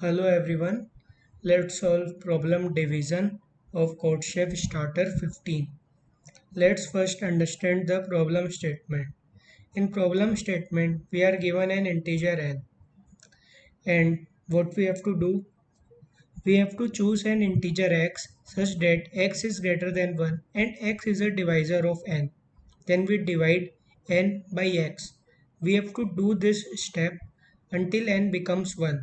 Hello everyone, let's solve problem division of CodeChef Starter 15. Let's first understand the problem statement. In problem statement, we are given an integer n, and what we have to do, we have to choose an integer x such that x is greater than 1 and x is a divisor of n. Then we divide n by x. We have to do this step until n becomes 1.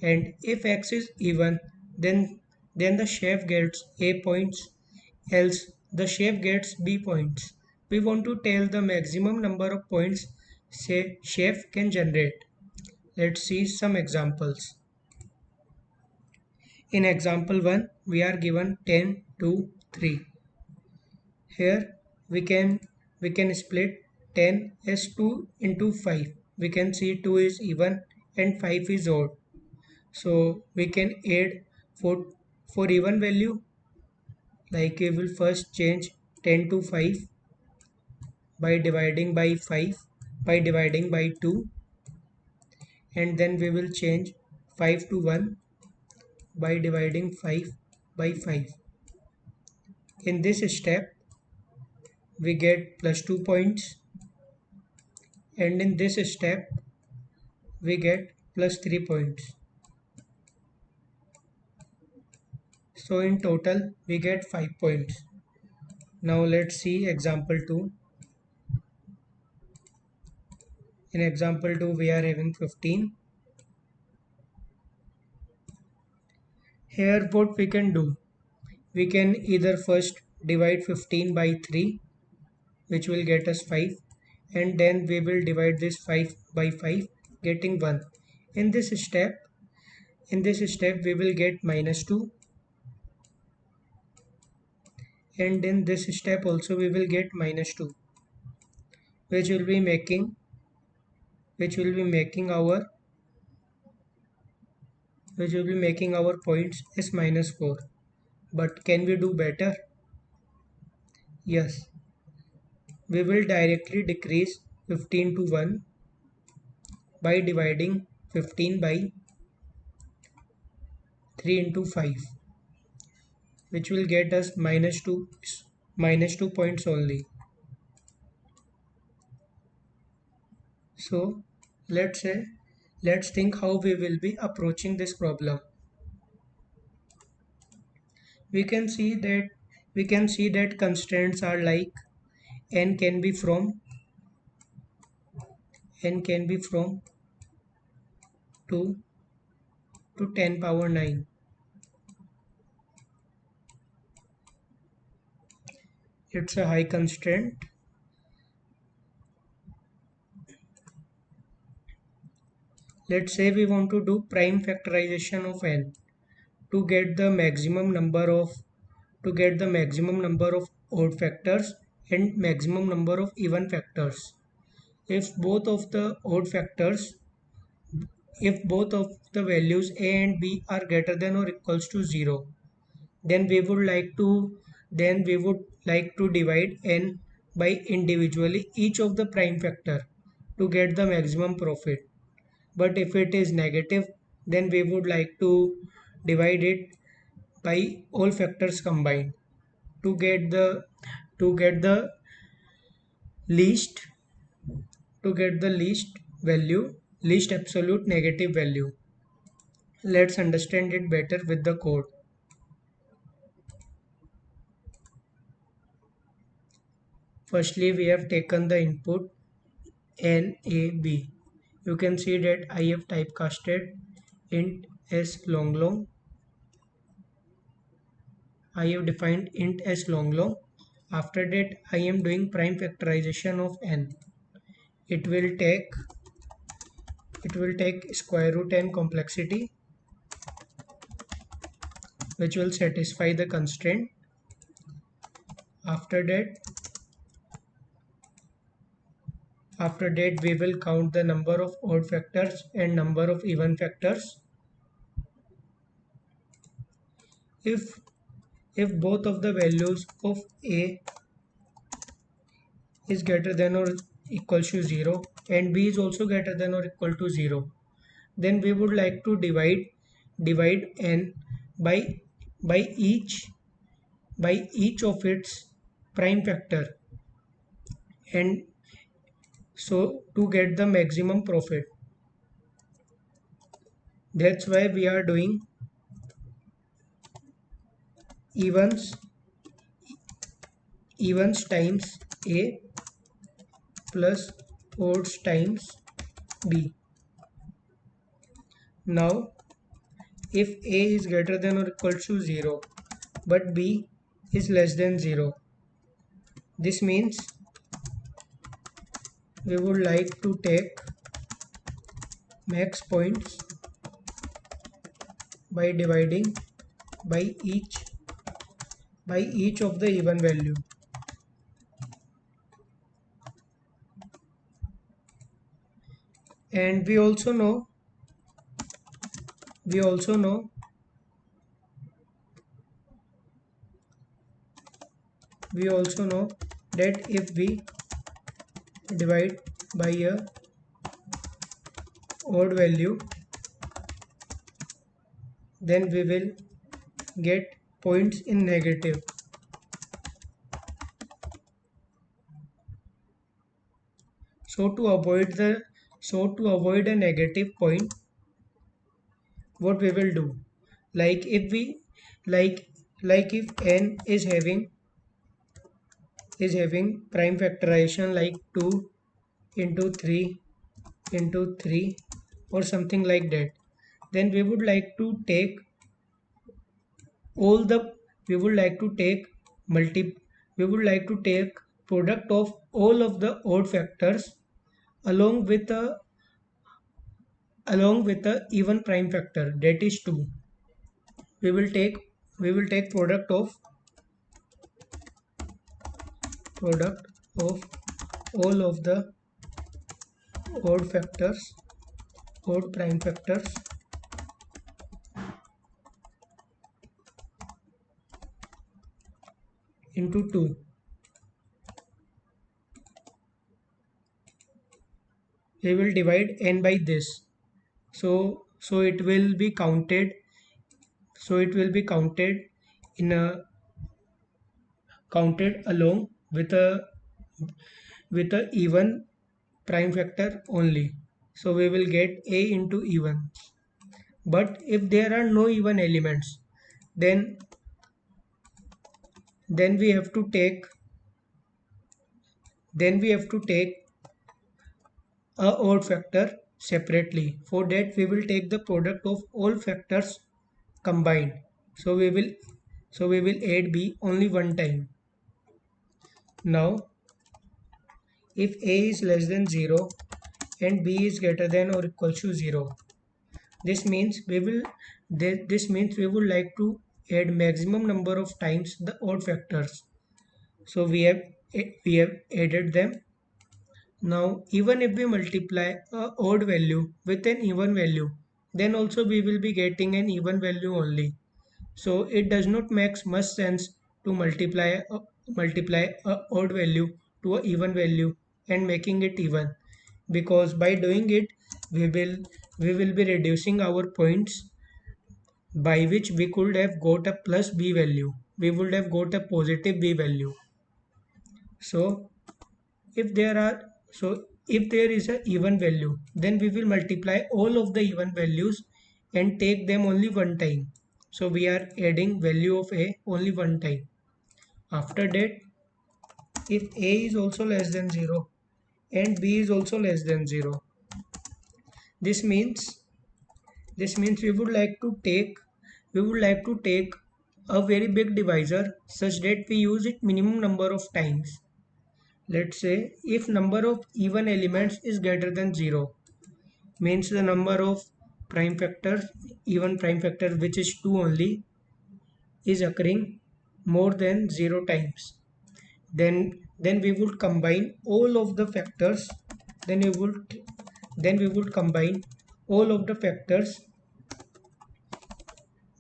And if x is even, then the chef gets a points, else the chef gets b points. We want to tell the maximum number of points say chef can generate. Let's see some examples. In example 1 we are given 10 2 3. Here we can split 10 as 2 into 5. We can see 2 is even and 5 is odd. So we can add for even value, like we will first change 10 to 5 by dividing by 5 by dividing by 2, and then we will change 5 to 1 by dividing 5 by 5. In this step we get plus 2 points, and in this step we get plus 3 points. So in total we get 5 points. Now let's see example 2. In example 2 we are having 15. Here what we can do, we can either first divide 15 by 3, which will get us 5, and then we will divide this 5 by 5, getting 1. In this step we will get minus 2, and in this step also we will get minus 2, which will be making our points as minus 4. But can we do better? Yes, we will directly decrease 15 to 1 by dividing 15 by 3 into 5, which will get us minus 2 points only. So let's think how we will be approaching this problem. We can see that constraints are like n can be from 2 to 10 power 9. It's a high constraint. Let's say we want to do prime factorization of n to get the maximum number of odd factors and maximum number of even factors. If both of the odd factors, if both of the values a and b are greater than or equals to 0, then we would like to divide n by individually each of the prime factor to get the maximum profit. But if it is negative, then we would like to divide it by all factors combined to get the least least absolute negative value. Let's understand it better with the code. Firstly, we have taken the input NAB. You can see that I have typecasted int s long long. I have defined int s long long. After that, I am doing prime factorization of n. It will take square root n complexity, which will satisfy the constraint. After that we will count the number of odd factors and number of even factors. If both of the values of a is greater than or equal to 0 and b is also greater than or equal to 0, then we would like to divide divide n by by each of its prime factor, and so to get the maximum profit. That's why we are doing evens times a plus odds times b. Now if a is greater than or equal to 0 but b is less than 0, this means we would like to take max points by dividing by each of the even value. And we also know we also know that if we divide by a odd value, then we will get points in negative. So to avoid a negative point, what we will do, like if we like if n is having prime factorization like 2 into 3 into 3 or something like that, then we would like to take all the we would like to take multi we would like to take product of all of the odd factors along with a even prime factor, that is 2. We will take product of all of the odd factors odd prime factors into 2. We will divide n by this, so it will be counted in a counted along with a even prime factor only. So we will get a into even. But if there are no even elements, then we have to take a odd factor separately. For that we will take the product of all factors combined. So we will add b only one time. Now if a is less than 0 and b is greater than or equal to 0, this means we would like to add maximum number of times the odd factors. So we have added them. Now even if we multiply a odd value with an even value, then also we will be getting an even value only. So it does not make much sense to multiply a odd value to a even value and making it even, because by doing it we will be reducing our points by which we could have got a plus b value. We would have got a positive b value. So if there are if there is a even value, then we will multiply all of the even values and take them only one time. So we are adding value of a only one time. After that, if a is also less than 0 and b is also less than 0, this means we would like to take a very big divisor such that we use it minimum number of times. Let's say if number of even elements is greater than 0, means the number of prime factors, even prime factor, which is 2 only, is occurring more than 0 times, then we would combine all of the factors. Then we would combine all of the factors.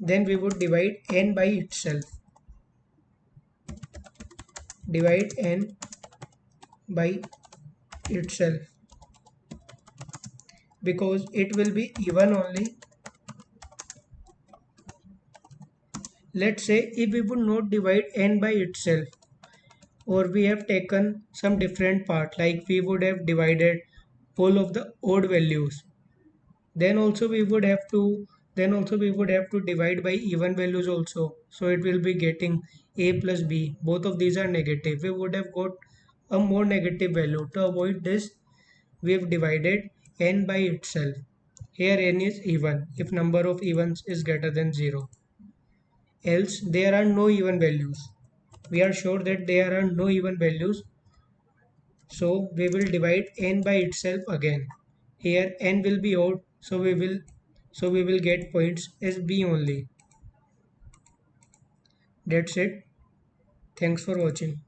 Then we would divide n by itself. Divide n by itself, because it will be even only Let's say if we would not divide n by itself, or we have taken some different part, like we would have divided all of the odd values, then also we would have to divide by even values also, so it will be getting a plus b. Both of these are negative, we would have got a more negative value. To avoid this, we have divided n by itself. Here n is even if number of evens is greater than 0, else there are no even values. We are sure that there are no even values, so we will divide n by itself again. Here n will be odd, so we will get points as b only. That's it. Thanks for watching.